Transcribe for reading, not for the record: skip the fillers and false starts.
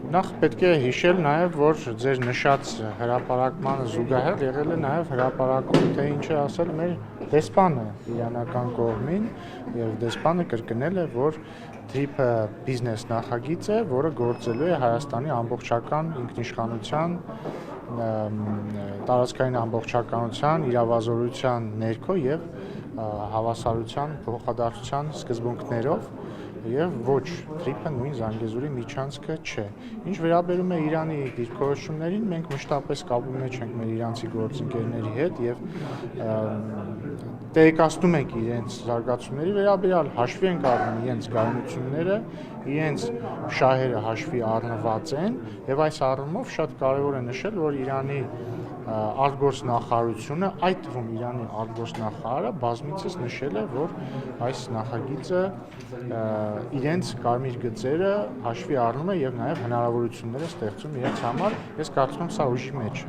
Նախ պետք է հիշել նաև, որ ձեր նշած հրապարակմանը զուգահեռ եղել է նաև հրապարակում, թե ինչ է ասել մեր դեսպանը իրանական կողմին, եւ դեսպանը կրկնել է, որ TRIP-ը բիզնես նախագիծ է, որը գործելու է Հայաստանի ամբողջական ինքնիշխանության, տարածքային ամբողջականության, իրավազորության ներքո եւ հավասարության, փոխադարձության սկզբունքներով եւ ոչ TRIP-ը նույն Զանգեզուրի միջանցքը չէ։ Ինչ վերաբերում է Իրանի դիրքորոշումներին, մենք մշտապես կապի մեջ ենք մեր իրանցի գործընկերների հետ եւ տեղեկացնում ենք իրենց զարգացումների վերաբերյալ, հաշվի ենք առնում իրենց գայունությունները, իրենց շահերը հաշվի առնված են եւ այս առումով շատ կարեւոր է նշել, որ Իրանի արտգործնախարարությունը, այդ թվում Իրանի արտգործնախարարը բազմիցս նշել է, որ այս նախագիծը իրենց կարմիր գծերը հաշվի առնում է եւ նաեւ հնարավորություններ է ստեղծում իրենց համար։ Ես կարծում եմ, սա ուժի մեջ է։